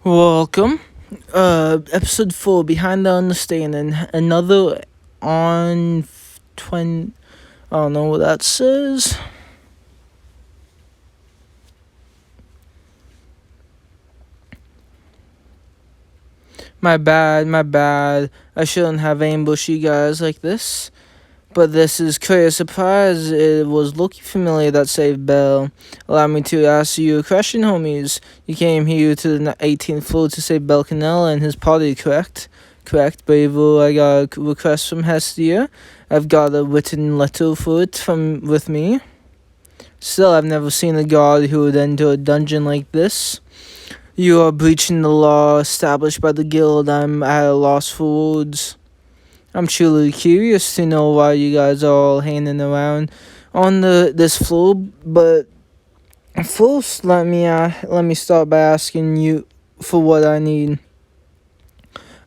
Welcome. Episode 4, Behind the Understanding. Another on 20. I don't know what that says. My bad. I shouldn't have ambushed you guys like this. But this is quite a surprise. It was Loki Familiar that saved Belle. Allow me to ask you a question, homies. You came here to the 18th floor to save Belle Cannell and his party, correct? Correct, Bravo. I got a request from Hestia. I've got a written letter for it with me. Still, I've never seen a god who would enter a dungeon like this. You are breaching the law established by the guild. I'm at a loss for words. I'm truly curious to know why you guys are all hanging around on this floor, but first let me start by asking you for what I need.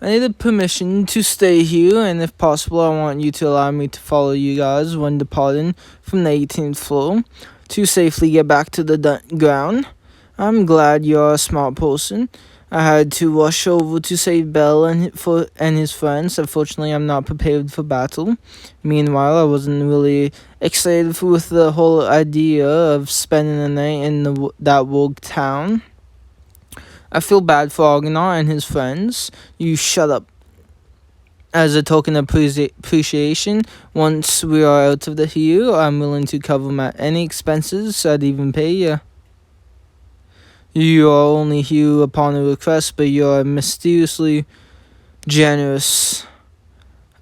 I needed permission to stay here, and if possible, I want you to allow me to follow you guys when departing from the 18th floor to safely get back to the ground. I'm glad you're a smart person. I had to rush over to save Belle and his friends. Unfortunately, I'm not prepared for battle. Meanwhile, I wasn't really excited with the whole idea of spending the night in that rogue town. I feel bad for Argonaut and his friends. You shut up. As a token of appreciation, once we are out of here, I'm willing to cover any expenses I'd even pay you. You are only here upon a request, but you are mysteriously generous.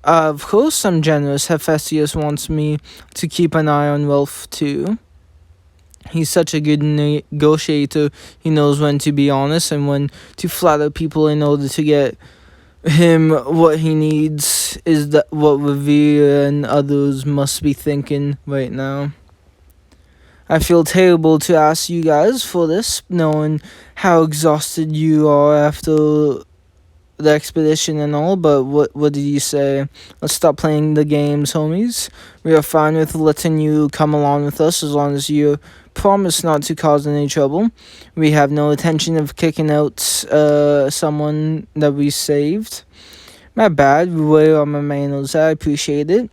Of course I'm generous. Hephaestus wants me to keep an eye on Rolf too. He's such a good negotiator. He knows when to be honest and when to flatter people in order to get him what he needs. Is that what Revere and others must be thinking right now? I feel terrible to ask you guys for this, knowing how exhausted you are after the expedition and all, but what did you say? Let's stop playing the games, homies. We are fine with letting you come along with us as long as you promise not to cause any trouble. We have no intention of kicking out someone that we saved. My bad, where are my manners? I appreciate it.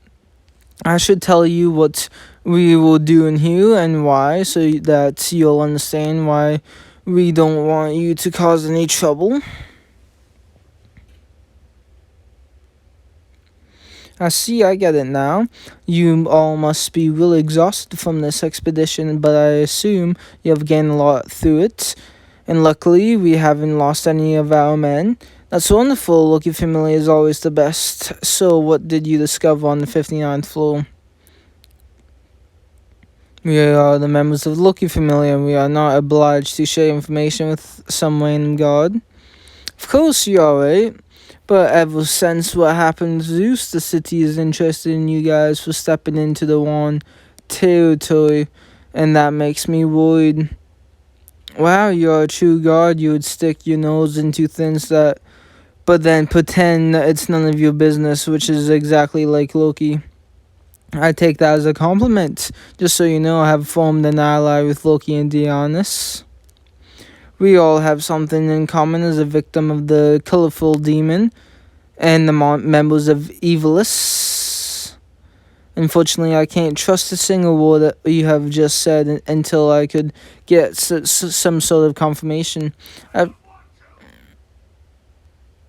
I should tell you what we will do in here and why, so that you'll understand why we don't want you to cause any trouble. I see, I get it now. You all must be really exhausted from this expedition, but I assume you have gained a lot through it. And luckily, we haven't lost any of our men. That's wonderful. Loki Family is always the best. So, what did you discover on the 59th floor? We are the members of the Loki Family, and we are not obliged to share information with some random god. Of course, you are right. But ever since what happened to Zeus, the city is interested in you guys for stepping into the wrong territory, and that makes me worried. Wow, you're a true god. You would stick your nose into things but then pretend that it's none of your business, which is exactly like Loki. I take that as a compliment. Just so you know, I have formed an ally with Loki and Dionysus. We all have something in common as a victim of the colorful demon and the members of Evilus. Unfortunately, I can't trust a single word that you have just said until I could get some sort of confirmation.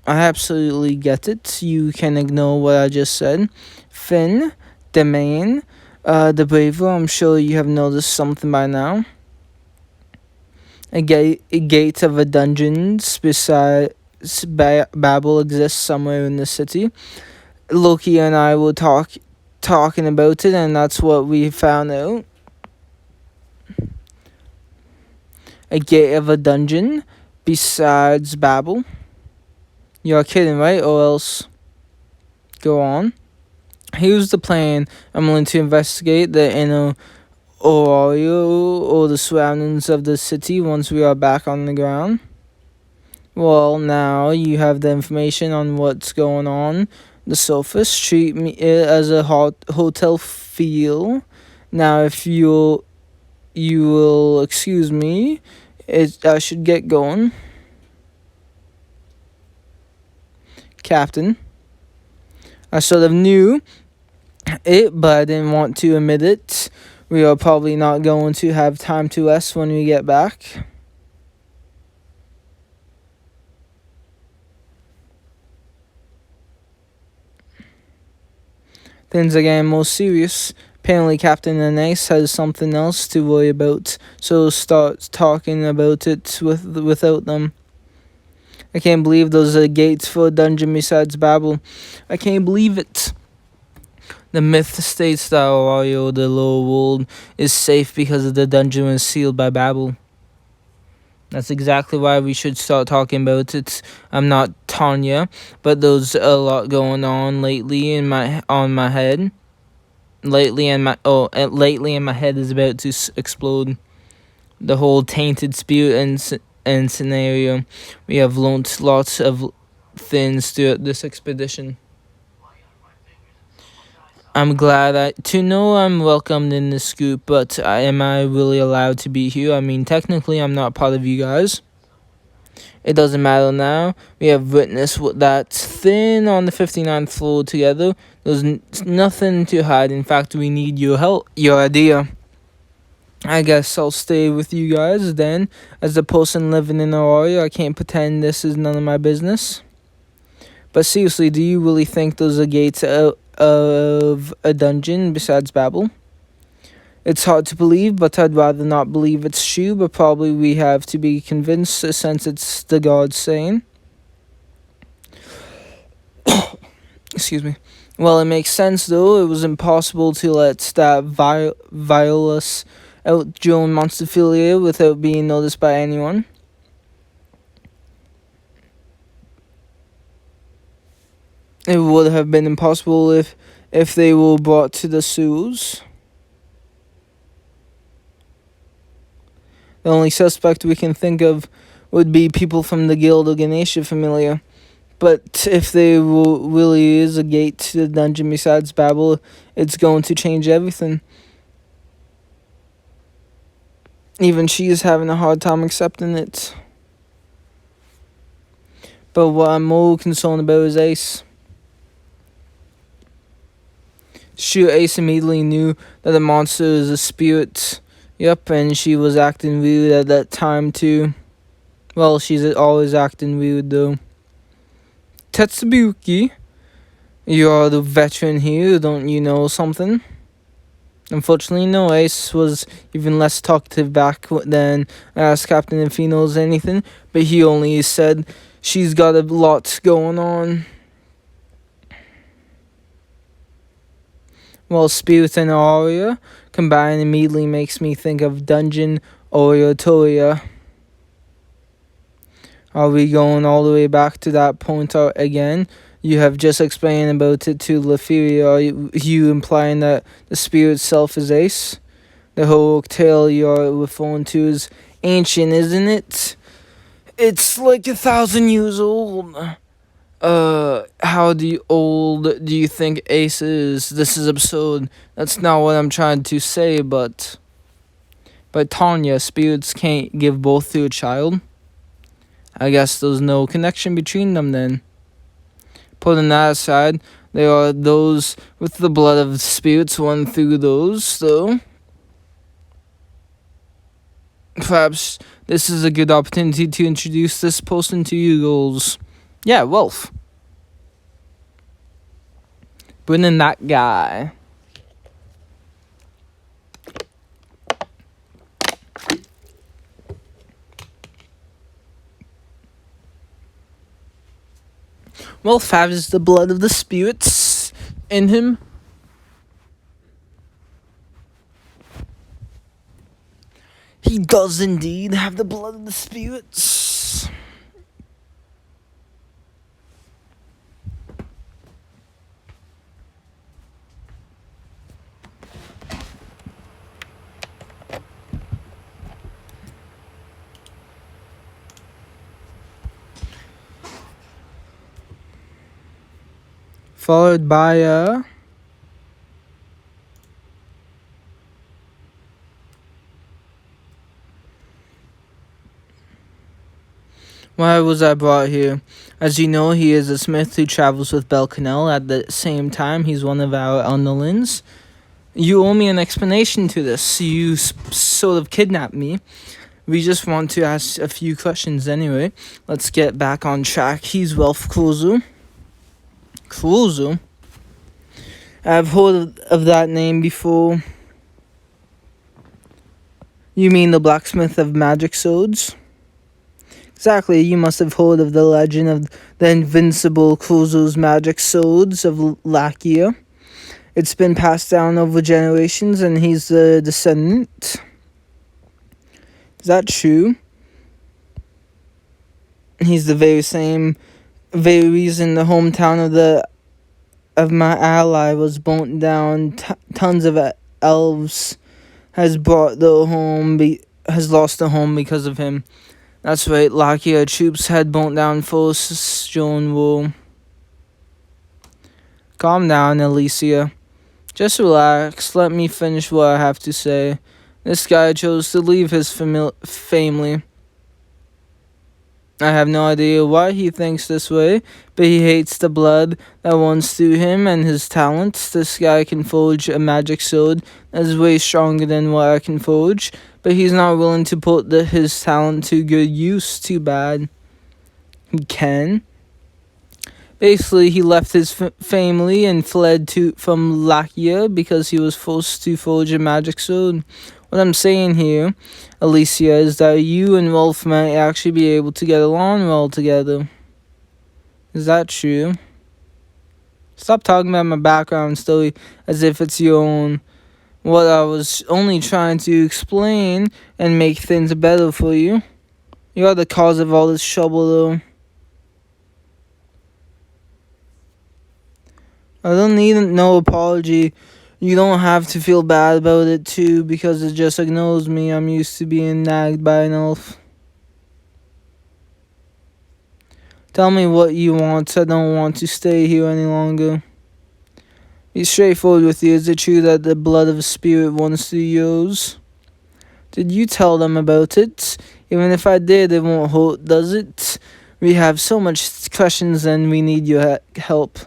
I absolutely get it. You can ignore what I just said. Finn, the main, the braver, I'm sure you have noticed something by now. A gate of a dungeon besides Babel exists somewhere in the city. Loki and I were talking about it, and that's what we found out. A gate of a dungeon besides Babel. You're kidding, right? Or else, go on. Here's the plan. I'm willing to investigate the inner or the surroundings of the city once we are back on the ground. Well, now you have the information on what's going on the surface. Treat me as a hotel feel. Now, if you will excuse me, I should get going. captain. I sort of knew it, but I didn't want to admit it. We are probably not going to have time to rest when we get back. Things are getting more serious. Apparently Captain Anais has something else to worry about, so start talking about it without them. I can't believe those are gates for a dungeon besides Babel. I can't believe it. The myth states that Aurario, the lower world, is safe because the dungeon was sealed by Babel. That's exactly why we should start talking about it. I'm not Tanya, but there's a lot going on lately on my head. Lately, and my head is about to explode. The whole tainted spirit and scenario. We have learnt lots of things throughout this expedition. I'm glad to know I'm welcomed in this group, but am I really allowed to be here? I mean, technically, I'm not part of you guys. It doesn't matter now. We have witnessed that thing on the 59th floor together. There's nothing to hide. In fact, we need your help, your idea. I guess I'll stay with you guys then. As a person living in Aurario, I can't pretend this is none of my business. But seriously, do you really think those are gates out of a dungeon besides Babel? It's hard to believe, but I'd rather not believe it's true, but probably we have to be convinced since it's the gods saying. Excuse me. Well, it makes sense though. It was impossible to let that Violus out during Monstophilia without being noticed by anyone. It would have been impossible if they were brought to the sewers. The only suspect we can think of would be people from the Guild of Ganesha Familia. But if there really is a gate to the dungeon besides Babel, it's going to change everything. Even she is having a hard time accepting it. But what I'm more concerned about is Ace. Sure, Ace immediately knew that the monster is a spirit. Yep, and she was acting weird at that time too. Well, she's always acting weird though. Tetsubuki, you are the veteran here, don't you know something? Unfortunately, no. Ace was even less talkative back then. I asked Captain if he knows anything, but he only said she's got a lot going on. Well, Spirit and Aria combined immediately makes me think of Dungeon Oratoria. Are we going all the way back to that point again? You have just explained about it to Lefiria. Are you implying that the spirit self is Ace? The heroic tale you're referring to is ancient, isn't it? It's like 1,000 years old. How old do you think Ace is? This is absurd. That's not what I'm trying to say, but Tanya, spirits can't give birth to a child. I guess there's no connection between them then. Putting that aside, there are those with the blood of spirits run through those, though. Perhaps this is a good opportunity to introduce this person to you girls. Yeah, Wolf. Bring in that guy. Wolf has the blood of the spirits in him. He does indeed have the blood of the spirits. Followed by a... Why was I brought here? As you know, he is a smith who travels with Belcanel. At the same time, he's one of our underlings. You owe me an explanation to this. You sort of kidnapped me. We just want to ask a few questions anyway. Let's get back on track. He's Welf Krulzu. Krulzu? I've heard of that name before. You mean the blacksmith of magic swords? Exactly, you must have heard of the legend of the invincible Krulzu's magic swords of Lakia. It's been passed down over generations and he's the descendant. Is that true? He's the very reason the hometown of my ally was burnt down. Tons of elves has lost their home because of him. That's right, Lakia troops had burnt down Forest Stonewall. Calm down, Alicia. Just relax, let me finish what I have to say. This guy chose to leave his family. I have no idea why he thinks this way, but he hates the blood that runs through him and his talents. This guy can forge a magic sword that is way stronger than what I can forge, but he's not willing to put his talent to good use. Too bad. He can. Basically, he left his family and fled from Lakia because he was forced to forge a magic sword. What I'm saying here, Alicia, is that you and Rolf might actually be able to get along well together. Is that true? Stop talking about my background story as if it's your own. What I was only trying to explain and make things better for you. You are the cause of all this trouble, though. I don't need no apology. You don't have to feel bad about it too, because it just ignores me. I'm used to being nagged by an elf. Tell me what you want. I don't want to stay here any longer. Be straightforward with you. Is it true that the blood of a spirit runs through yours? Did you tell them about it? Even if I did, it won't hurt, does it? We have so much questions and we need your help.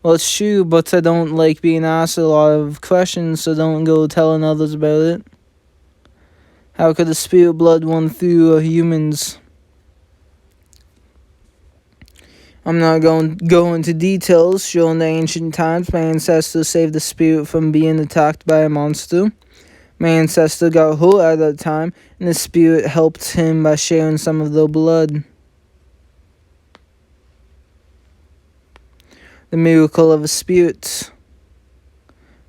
Well, it's true, but I don't like being asked a lot of questions, so don't go telling others about it. How could the spirit blood run through humans? I'm not going to go into details. During the ancient times, my ancestor saved the spirit from being attacked by a monster. My ancestor got hurt at that time, and the spirit helped him by sharing some of their blood. The miracle of a spirit.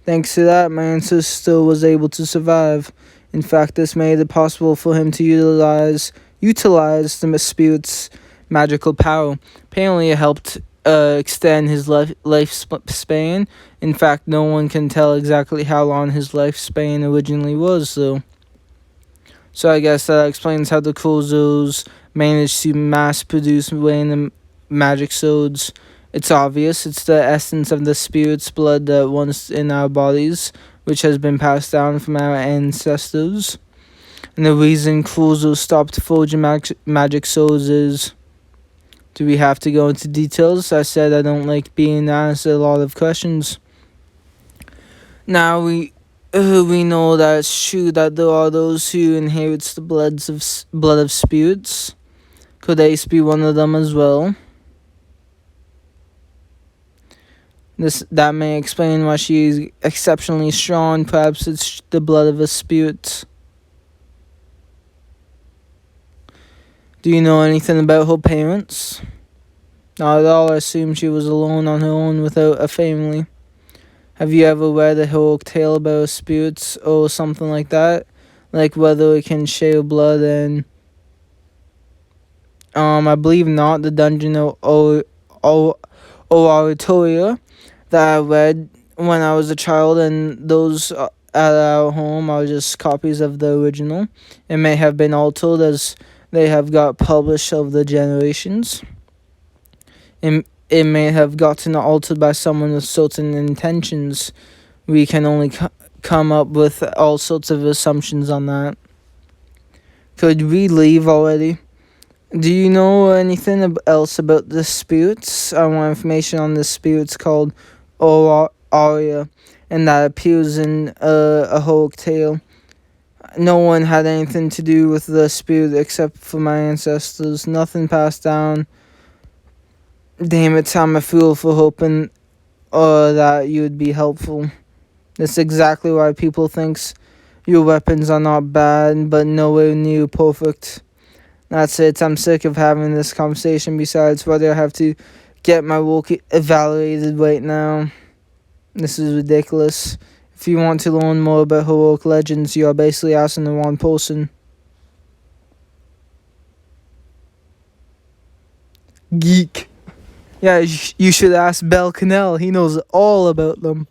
Thanks to that, my ancestor was able to survive. In fact, this made it possible for him to utilize the spirit's magical power. Apparently, it helped extend his lifespan. In fact, no one can tell exactly how long his lifespan originally was, though. So I guess that explains how the Krulzus managed to mass-produce random magic swords. It's obvious. It's the essence of the spirit's blood that runs in our bodies, which has been passed down from our ancestors. And the reason Krulzu stopped forging magic swords is... Do we have to go into details? I said I don't like being asked a lot of questions. Now we know that it's true that there are those who inherit the blood of spirits. Could Ace be one of them as well? That may explain why she is exceptionally strong. Perhaps it's the blood of a spirit. Do you know anything about her parents? Not at all. I assume she was alone on her own without a family. Have you ever read a heroic tale about spirits or something like that? Like whether it can share blood and... I believe not. The Dungeon of Oratoria that I read when I was a child, and those at our home are just copies of the original. It may have been altered as they have got published over the generations. It may have gotten altered by someone with certain intentions. We can only come up with all sorts of assumptions on that. Could we leave already? Do you know anything else about the spirits? I want information on the spirits called Aria, and that appears in a Hulk tale. No one had anything to do with the spirit except for my ancestors. Nothing passed down. Damn it, I'm a fool for hoping that you would be helpful. That's exactly why people thinks your weapons are not bad, but nowhere near perfect. That's it. I'm sick of having this conversation. Besides, whether I have to get my work evaluated right now. This is ridiculous. If you want to learn more about heroic legends, you are basically asking the wrong person. Geek. Yeah, you should ask Bel Canel. He knows all about them.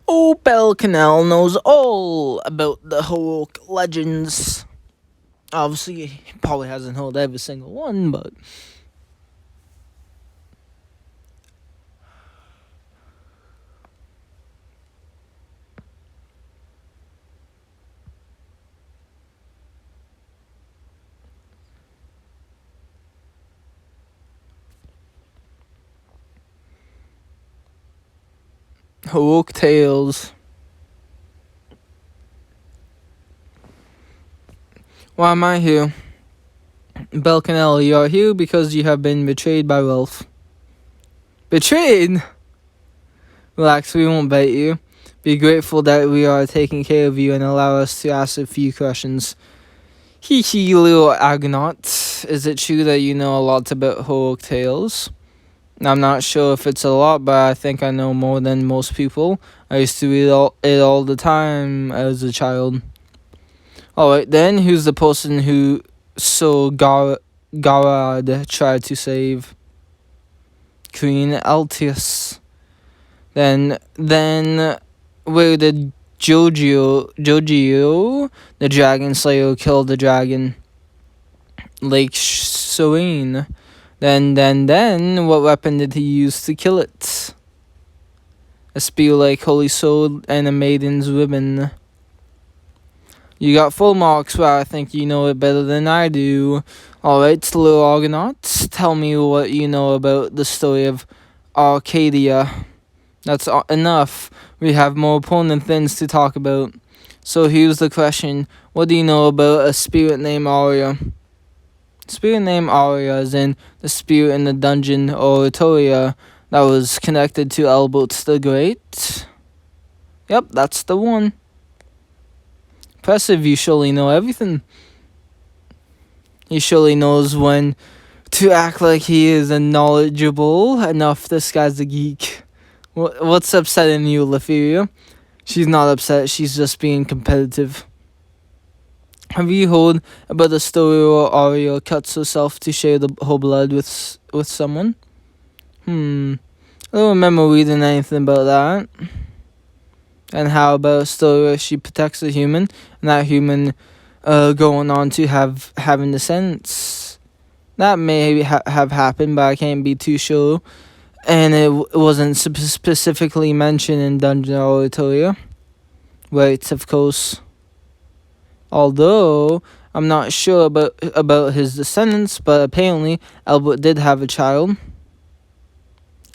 Oh, Bel Canel knows all about the heroic legends. Obviously, he probably hasn't heard every single one, but... heroic tales. Why am I here? Bel Canel, you are here because you have been betrayed by Ralph. Betrayed? Relax, we won't bite you. Be grateful that we are taking care of you and allow us to ask a few questions. Hee, little Argonaut. Is it true that you know a lot about heroic tales? I'm not sure if it's a lot, but I think I know more than most people. I used to read it all the time as a child. Alright then, who's the person who Sir Garad tried to save? Queen Altius. Then, where did Jojo, the Dragon Slayer, kill the dragon? Lake Serene. Then, what weapon did he use to kill it? A spear like Holy Sword and a maiden's ribbon. You got full marks, but I think you know it better than I do. Alright, little Argonauts, tell me what you know about the story of Arcadia. That's enough. We have more important things to talk about. So here's the question. What do you know about a spirit named Aria? Spirit named Aria is in the spirit in the dungeon Oratoria that was connected to Albert the Great. Yep, that's the one. Impressive, you surely know everything. He surely knows when to act like he is knowledgeable enough. This guy's a geek. What's upsetting you, Letheria? She's not upset, she's just being competitive. Have you heard about the story where Aria cuts herself to share her blood with someone? I don't remember reading anything about that. And how about a story where she protects a human, and that human going on to having descendants? That may have happened, but I can't be too sure. And it wasn't specifically mentioned in Dungeon Oratoria. Right, of course. Although, I'm not sure about his descendants, but apparently Albert did have a child.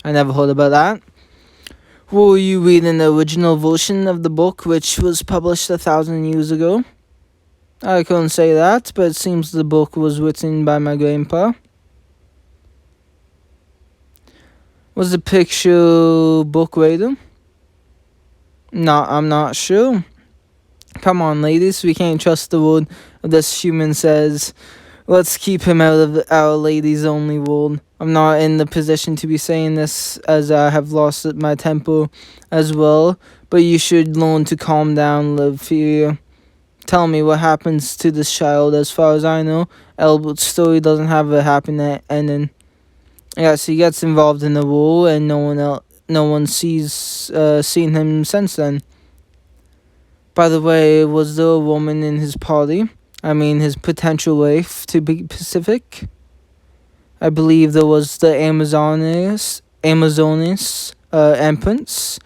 I never heard about that. Were you reading the original version of the book, which was published 1,000 years ago? I couldn't say that, but it seems the book was written by my grandpa. Was the picture book rated? No, I'm not sure. Come on, ladies, we can't trust the word this human says. Let's keep him out of our ladies' only world. I'm not in the position to be saying this, as I have lost my temper as well, but you should learn to calm down, Letheria. Tell me what happens to this child. As far as I know, Albert's story doesn't have a happy ending. Yes, he gets involved in the war, and no one seen him since then. By the way, was there a woman in his party? I mean, his potential wife, to be specific? I believe there was the Amazonis Empress.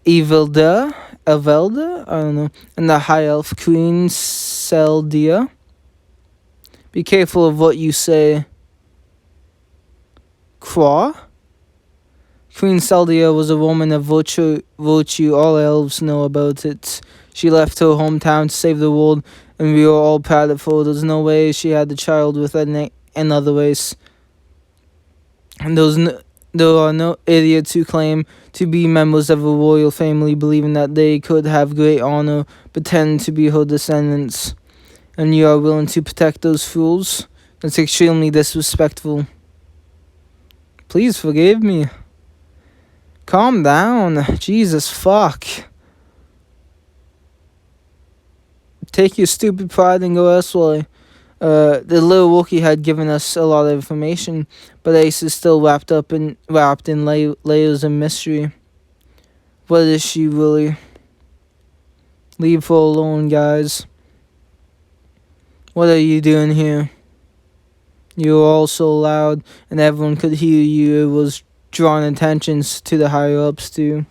Evelda, I don't know, and the High Elf Queen Seldia. Be careful of what you say. Qua? Queen Seldia was a woman of virtue. All elves know about it. She left her hometown to save the world, and we are all proud of her. There's no way she had the child with another race. And there are no idiots who claim to be members of a royal family, believing that they could have great honor, pretend to be her descendants. And you are willing to protect those fools? That's extremely disrespectful. Please forgive me. Calm down. Jesus fuck. Take your stupid pride and go elsewhere. The little Wookiee had given us a lot of information, but Ace is still wrapped in layers of mystery. What is she really? Leave her alone, guys. What are you doing here? You were all so loud, and everyone could hear you. It was drawing attentions to the higher-ups, too.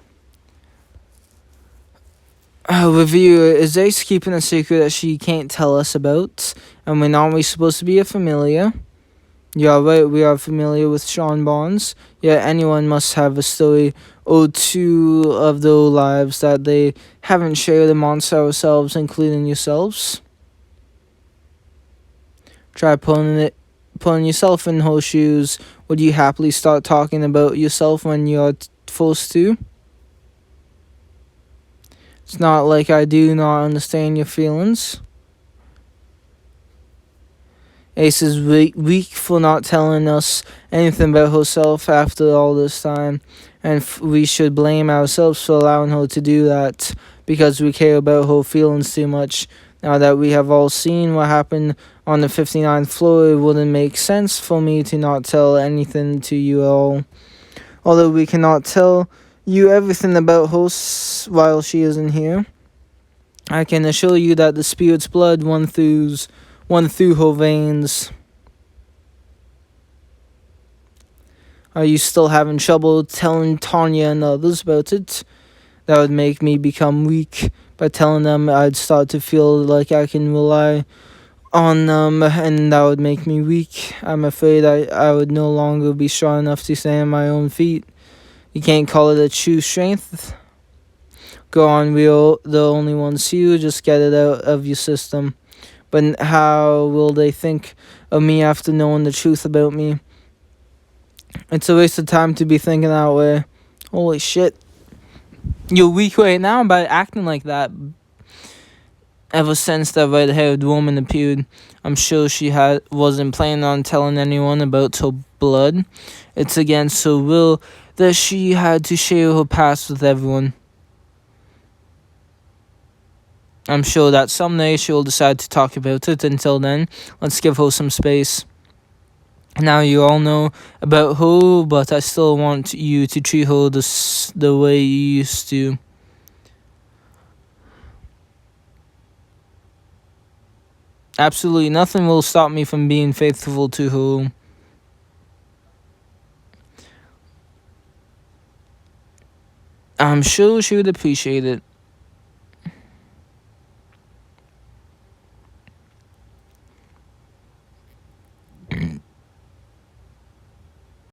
Reviewer, is Ace keeping a secret that she can't tell us about? And when aren't we supposed to be a familiar? Yeah, right, we are familiar with Sean Barnes. Yet anyone must have a story or two of their lives that they haven't shared amongst ourselves, including yourselves. Try putting yourself in her shoes. Would you happily start talking about yourself when you're forced to? It's not like I do not understand your feelings. Ace is weak for not telling us anything about herself after all this time, and we should blame ourselves for allowing her to do that because we care about her feelings too much. Now that we have all seen what happened on the 59th floor, it wouldn't make sense for me to not tell anything to you all. Although we cannot tell you everything about her while she isn't here, I can assure you that the spirit's blood won through her veins. Are you still having trouble telling Tanya and others about it? That would make me become weak. By telling them, I'd start to feel like I can rely on them, and that would make me weak. I'm afraid I would no longer be strong enough to stand on my own feet. You can't call it a true strength. Go on, we're the only ones here. Just get it out of your system. But how will they think of me after knowing the truth about me? It's a waste of time to be thinking that way. Holy shit. You're weak right now by acting like that. Ever since that red-haired woman appeared, I'm sure she wasn't planning on telling anyone about her blood. It's against her will that she had to share her past with everyone. I'm sure that someday she'll decide to talk about it. Until then, let's give her some space. Now you all know about her, but I still want you to treat her the way you used to. Absolutely nothing will stop me from being faithful to her. I'm sure she would appreciate it.